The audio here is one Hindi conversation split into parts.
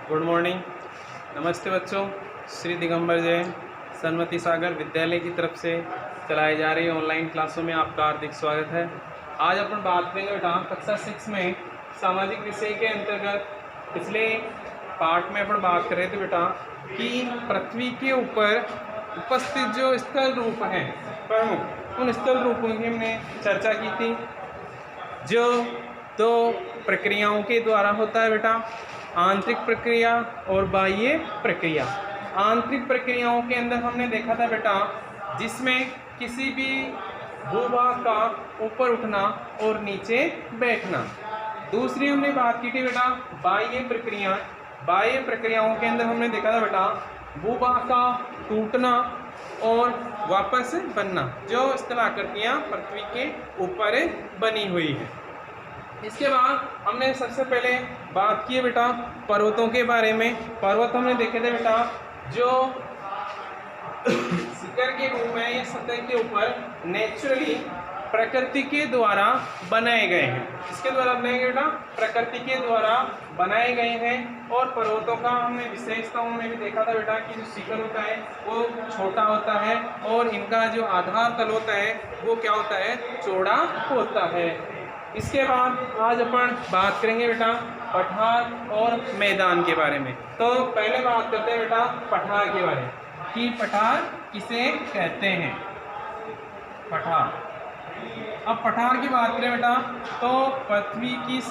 Good morning. नमस्ते बच्चों। श्री दिगंबर जैन सन्मति सागर विद्यालय की तरफ से चलाई जा रही ऑनलाइन क्लासों में आपका हार्दिक स्वागत है। आज अपन बात करेंगे बेटा कक्षा 6 में सामाजिक विषय के अंतर्गत पिछले पार्ट में अपन बात कर रहे थे बेटा कि पृथ्वी के ऊपर उपस्थित जो स्थल रूप हैं प्रमुख, उन स्थल रूपों की हमने चर्चा की थी। जो दो प्रक्रियाओं के द्वारा होता है बेटा, आंतरिक प्रक्रिया और बाह्य प्रक्रिया। आंतरिक प्रक्रियाओं के अंदर हमने देखा था बेटा जिसमें किसी भी भूभाग का ऊपर उठना और नीचे बैठना। दूसरी हमने बात की थी बेटा बाह्य प्रक्रिया। बाह्य प्रक्रियाओं के अंदर हमने देखा था बेटा भूभाग का टूटना और वापस बनना, जो स्थलाकृतियाँ पृथ्वी के ऊपर बनी हुई है। इसके बाद हमने सबसे पहले बात की है बेटा पर्वतों के बारे में। पर्वत हमने देखे थे बेटा जो शिखर के रूप में या सतह के ऊपर नेचुरली प्रकृति के द्वारा बनाए गए हैं। इसके द्वारा बनाए गए बेटा प्रकृति के द्वारा बनाए गए हैं। और पर्वतों का हमने विशेषताओं में भी देखा था बेटा कि जो शिखर होता है वो छोटा होता है और इनका जो आधार तल होता है वो क्या होता है, चौड़ा होता है। इसके बाद आज अपन बात करेंगे बेटा पठार और मैदान के बारे में। तो पहले बात करते हैं बेटा पठार के बारे में कि पठार किसे कहते हैं। पठार, अब पठार की बात करें बेटा तो पृथ्वी की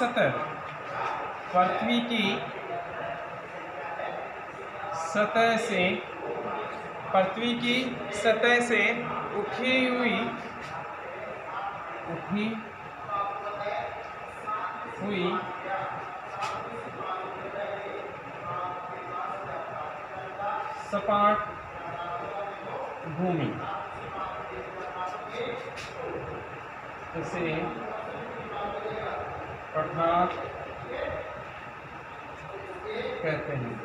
सतह से उठी हुई सपाट भूमि इसे पठार कहते हैं।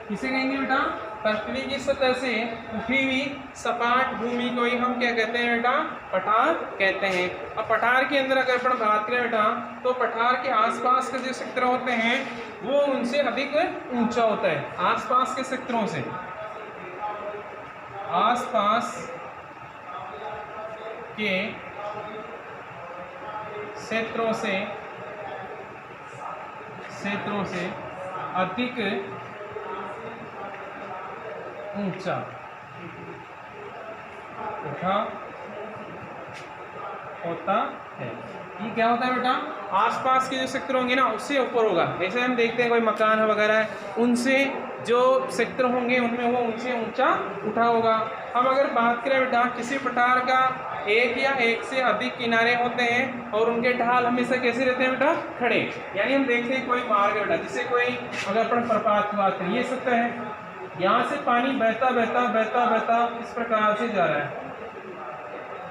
किसे कहेंगे बेटा, पृथ्वी की सतह से उठी हुई सपाट भूमि को ही हम क्या कहते हैं बेटा, पठार कहते हैं। अब पठार के अंदर अगर अपन बात करें बेटा तो पठार के आसपास के जो क्षेत्र होते हैं वो उनसे अधिक ऊंचा होता है। आसपास के क्षेत्रों से, आसपास के क्षेत्रों से अधिक ऊंचा होता है। ये क्या होता है बेटा, आसपास के जो सेक्टर होंगे ना उससे ऊपर होगा। जैसे हम देखते हैं कोई मकान वगैरह है, उनसे जो सेक्टर होंगे उनमें वो उनसे ऊंचा उठा होगा। हम अगर बात करें बेटा किसी पठार का एक या एक से अधिक किनारे होते हैं और उनके ढाल हमेशा कैसे रहते हैं बेटा, खड़े। यानी हम देखते हैं कोई मार्ग है बेटा, जिसे कोई अगर अपन प्रपात की बात करें, ये सतह है, यहाँ से पानी बहता बहता बहता बहता इस प्रकार से जा रहा है।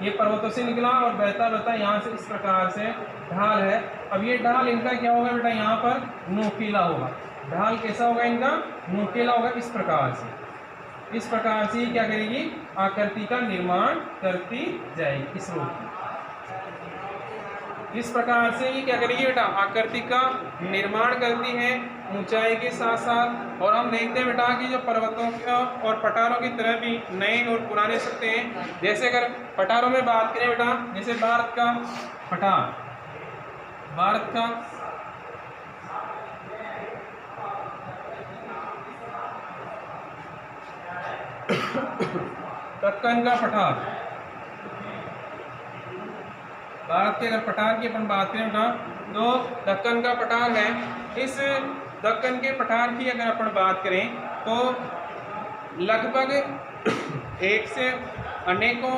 ये पर्वतों से निकला और बहता बहता यहाँ से इस प्रकार से ढाल है। अब ये ढाल इनका क्या होगा बेटा, यहाँ पर नोकीला होगा। ढाल कैसा होगा इनका, नोकीला होगा। इस प्रकार से क्या करेगी, आकृति का निर्माण करती जाएगी इस रूप में। इस प्रकार से ये क्या करेगी बेटा, आकृति का निर्माण करती है ऊंचाई के साथ साथ। और हम देखते हैं बेटा कि जो पर्वतों का और पठारों की तरह भी नए और पुराने सकते हैं। जैसे अगर पठारों में बात करें बेटा, जैसे भारत का पठार, भारत का दक्कन का पठार, भारत के अगर पठार की अपन बात करें बेटा तो दक्कन का पठार है। इस दक्कन के पठार की अगर अपन बात करें तो लगभग एक से अनेकों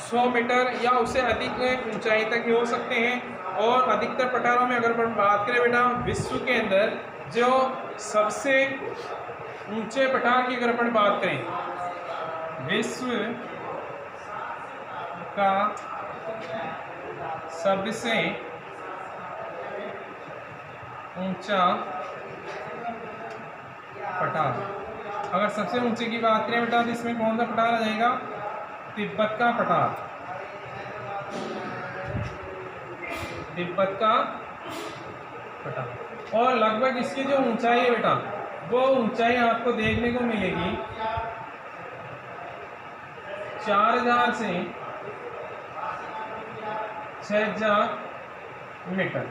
100 मीटर या उससे अधिक ऊंचाई तक हो सकते हैं। और अधिकतर पठारों में अगर अपन बात करें बेटा विश्व के अंदर जो सबसे ऊंचे पठार की अगर अपन बात करें, विश्व का सबसे ऊंचा पठार, अगर सबसे ऊंचे की बात करें बेटा तो इसमें कौन सा पठार आ जाएगा, तिब्बत का पठार। तिब्बत का पठार। और लगभग इसकी जो ऊंचाई है बेटा, वो ऊंचाई आपको देखने को मिलेगी 4000 से 6000 मीटर।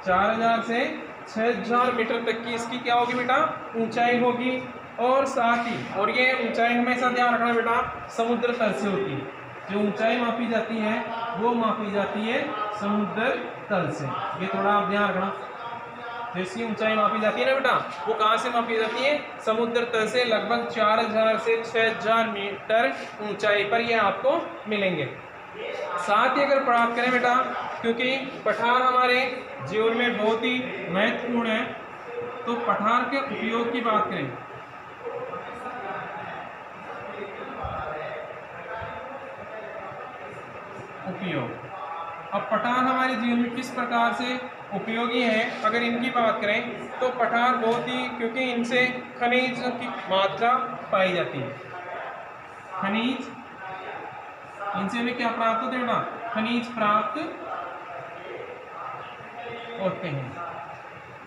4000 से 6000 मीटर तक की इसकी क्या होगी बेटा, ऊंचाई होगी। और साथ ही, और ये ऊंचाई हमेशा ध्यान रखना बेटा समुद्र तल से होती है। जो ऊंचाई मापी जाती है वो मापी जाती है समुद्र तल से। ये थोड़ा आप ध्यान रखना, जिसकी ऊंचाई मापी जाती है ना बेटा, वो कहाँ से मापी जाती है, समुद्र तल से। लगभग 4000 से 6000 मीटर ऊंचाई पर ये आपको मिलेंगे। साथ ही अगर बात करें बेटा, क्योंकि पठार हमारे जीवन में बहुत ही महत्वपूर्ण है, तो पठार के उपयोग की बात करें। उपयोग, अब पठार हमारे जीवन में किस प्रकार से उपयोगी है, अगर इनकी बात करें तो पठार बहुत ही, क्योंकि इनसे खनिज की मात्रा पाई जाती है। खनिज, इनसे भी क्या प्राप्त होते हैं बेटा, खनिज प्राप्त होते हैं।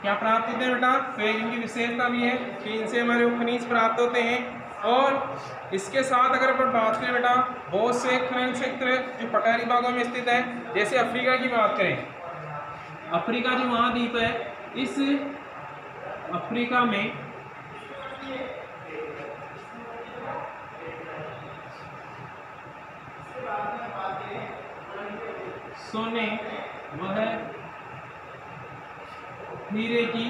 क्या प्राप्त होते हैं बेटा, तो एक इनकी विशेषता भी है कि इनसे हमारे खनिज प्राप्त होते हैं। और इसके साथ अगर अपन बात करें बेटा, बहुत से खनन क्षेत्र जो पठारी भागों में स्थित है, जैसे अफ्रीका की बात करें, अफ्रीका जो महाद्वीप है, इस अफ्रीका में सोने वह हीरे की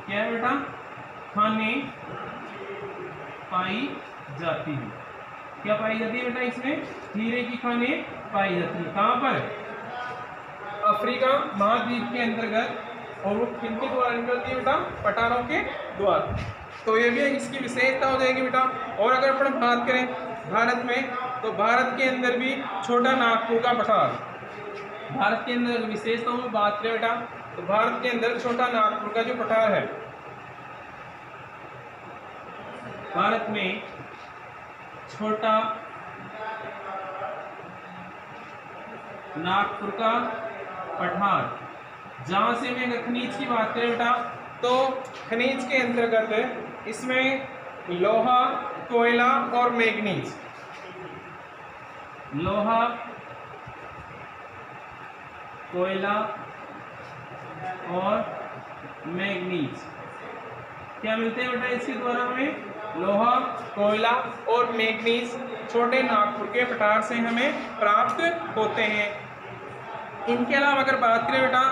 क्या है बेटा, खानें पाई जाती है। क्या पाई जाती है बेटा, इसमें हीरे की खानें पाई जाती है। कहाँ पर, अफ्रीका महाद्वीप के अंतर्गत। और वो किनके द्वारा निकलती है बेटा, पठारों के द्वारा। तो ये भी इसकी विशेषता हो जाएगी बेटा। और अगर अपन बात करें भारत में, तो भारत के अंदर भी छोटा नागपुर का पठार, भारत के अंदर विशेषताओं में बात करें बेटा, तो भारत के अंदर छोटा नागपुर का जो पठार है, भारत में छोटा नागपुर का पठार, जहाँ से मैं अगर खनिज की बात करें बेटा, तो खनिज के अंतर्गत इसमें लोहा, कोयला और मैग्नीज, लोहा, कोयला और मैग्नीज क्या मिलते हैं बेटा इसके द्वारा हमें, लोहा, कोयला और मैग्नीज छोटे नागपुर के पठार से हमें प्राप्त होते हैं। इनके अलावा अगर बात करें बेटा,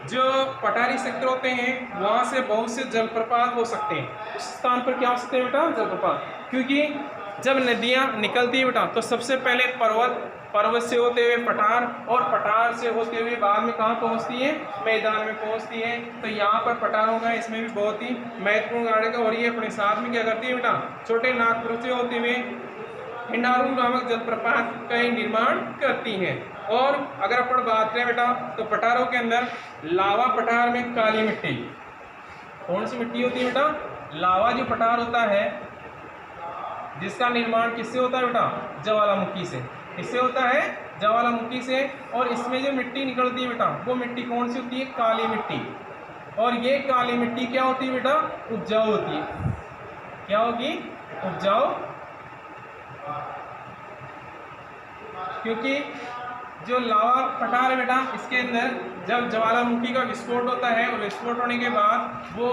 जो पठारी क्षेत्र होते हैं वहाँ से बहुत से जलप्रपात हो सकते हैं। उस स्थान पर क्या हो सकते हैं बेटा, जलप्रपात, क्योंकि जब नदियाँ निकलती है बेटा, तो सबसे पहले पर्वत से होते हुए पठार, और पठार से होते हुए बाद में कहाँ पहुँचती है, मैदान में पहुँचती है। तो यहाँ पर पठारों का इसमें भी बहुत ही महत्वपूर्ण कार्य का, और ये अपने साथ में क्या करती है बेटा, छोटे नागपुर से होते हुए हिंडारू नामक जलप्रपात का निर्माण करती है। और अगर अपन बात करें बेटा, तो पठारों के अंदर लावा पठार में काली मिट्टी, कौन सी मिट्टी होती है बेटा, लावा जो पठार होता है, जिसका निर्माण किससे होता है बेटा, ज्वालामुखी से। किससे होता है, ज्वालामुखी से। और इसमें जो मिट्टी निकलती है बेटा, वो मिट्टी कौन सी होती है, काली मिट्टी। और ये काली मिट्टी क्या होती है बेटा, उपजाऊ होती है। क्या होगी, उपजाऊ, क्योंकि जो लावा पठार है बेटा, इसके अंदर जब ज्वालामुखी का विस्फोट होता है, और विस्फोट होने के बाद वो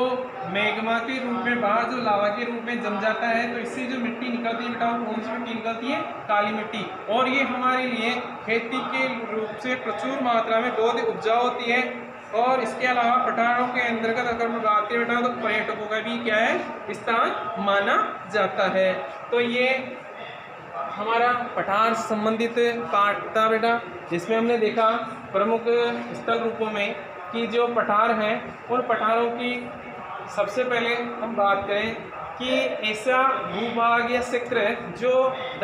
मैग्मा के रूप में बाहर जो लावा के रूप में जम जाता है, तो इससे जो मिट्टी निकलती है बेटा, वो कौन सी मिट्टी निकलती है, काली मिट्टी। और ये हमारे लिए खेती के रूप से प्रचुर मात्रा में बहुत ही उपजाऊ होती है। और इसके अलावा पठारों के अंतर्गत अगर मैं बात करें बेटा, तो पर्यटकों का भी क्या है, स्थान माना जाता है। तो ये हमारा पठार से संबंधित पाठ था बेटा, जिसमें हमने देखा प्रमुख स्थल रूपों में कि जो पठार हैं, उन पठारों की सबसे पहले हम बात करें कि ऐसा भूभाग या क्षेत्र जो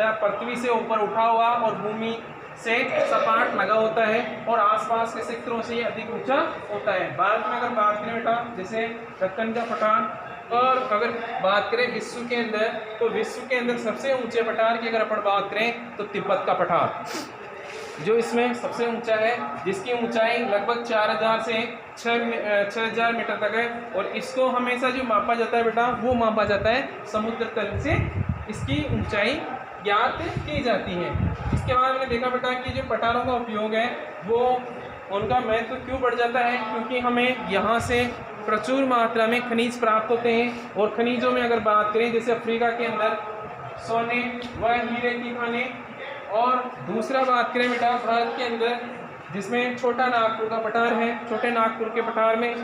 पृथ्वी से ऊपर उठा हुआ और भूमि से सपाट लगा होता है, और आसपास के क्षेत्रों से ये अधिक ऊंचा होता है। भारत में अगर बात करें बेटा, जैसे दक्कन का पठार, और अगर बात करें विश्व के अंदर, तो विश्व के अंदर सबसे ऊंचे पठार की अगर अपन बात करें तो तिब्बत का पठार, जो इसमें सबसे ऊंचा है, जिसकी ऊंचाई लगभग 4000 से 6000 मीटर तक है। और इसको हमेशा जो मापा जाता है बेटा, वो मापा जाता है समुद्र तल से इसकी ऊंचाई ज्ञात की जाती है। इसके बाद मैंने देखा बेटा कि जो पठारों का उपयोग है वो उनका महत्व क्यों बढ़ जाता है, क्योंकि हमें यहाँ से प्रचुर मात्रा में खनिज प्राप्त होते हैं। और खनिजों में अगर बात करें, जैसे अफ्रीका के अंदर सोने व हीरे की खाने, और दूसरा बात करें बेटा भारत के अंदर जिसमें छोटा नागपुर का पठार है, छोटे नागपुर के पठार में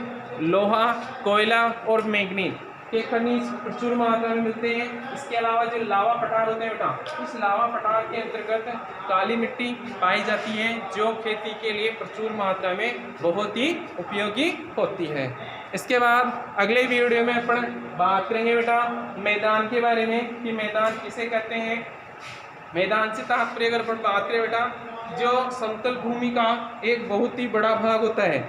लोहा, कोयला और मैग्नीज के खनिज प्रचुर मात्रा में मिलते हैं। इसके अलावा जो लावा पठार होते हैं बेटा, इस लावा पठार के अंतर्गत काली मिट्टी पाई जाती है, जो खेती के लिए प्रचुर मात्रा में बहुत ही उपयोगी होती है। इसके बाद अगले वीडियो में अपन बात करेंगे बेटा मैदान के बारे में, कि मैदान किसे कहते हैं। मैदान से तात्पर्य अगर अपन बात करें बेटा, जो समतल भूमि का एक बहुत ही बड़ा भाग होता है,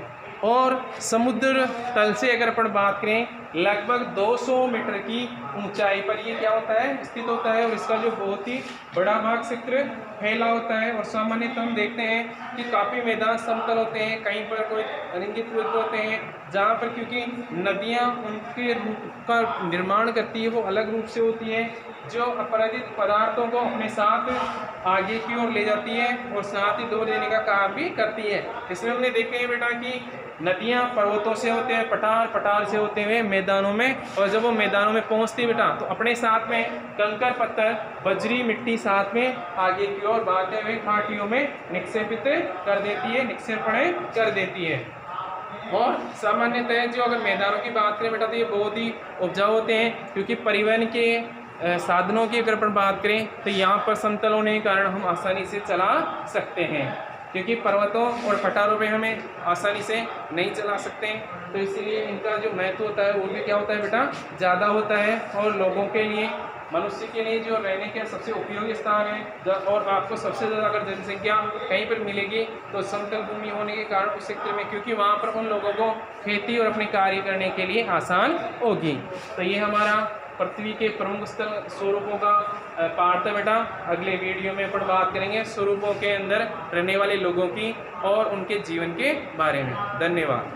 और समुद्र तल से अगर अपन बात करें लगभग 200 मीटर की ऊंचाई पर ये क्या होता है, स्थित होता है। और इसका जो बहुत ही बड़ा भाग क्षेत्र फैला होता है। और सामान्यतः हम देखते हैं कि काफ़ी मैदान समतल होते हैं, कहीं पर कोई अलिंगित रुद्ध होते हैं, जहाँ पर क्योंकि नदियाँ उनके रूप का निर्माण करती है वो अलग रूप से होती है, जो अपराधित पदार्थों को अपने साथ आगे की ओर ले जाती है और साथ ही दूर देने का काम भी करती है। इसमें हमने देखे हैं बेटा कि नदियाँ पर्वतों से होते हैं, पठार से होते हुए मैदानों में, और जब वो मैदानों में पहुँचती है बेटा तो अपने साथ में कंकर पत्थर, बजरी, मिट्टी साथ में आगे की ओर बहाते हुए घाटियों में निक्षेपित कर देती है, निक्षेपण कर देती है। और सामान्यतः जो अगर मैदानों की बात करें बेटा तो ये बहुत ही उपजाऊ होते हैं, क्योंकि परिवहन के साधनों की अगर अपन बात करें तो यहाँ पर समतल होने के कारण हम आसानी से चला सकते हैं, क्योंकि पर्वतों और पठारों पे हमें आसानी से नहीं चला सकते। तो इसलिए इनका जो महत्व होता है वो भी क्या होता है बेटा, ज़्यादा होता है। और लोगों के लिए, मनुष्य के लिए जो रहने के सबसे उपयोगी स्थान है, और आपको सबसे ज़्यादा अगर जनसंख्या कहीं पर मिलेगी तो समतल भूमि होने के कारण उस क्षेत्र में, क्योंकि वहाँ पर उन लोगों को खेती और अपने कार्य करने के लिए आसान होगी। तो ये हमारा पृथ्वी के प्रमुख स्थल स्वरूपों का पार्ट है बेटा। अगले वीडियो में अपन बात करेंगे स्वरूपों के अंदर रहने वाले लोगों की और उनके जीवन के बारे में। धन्यवाद।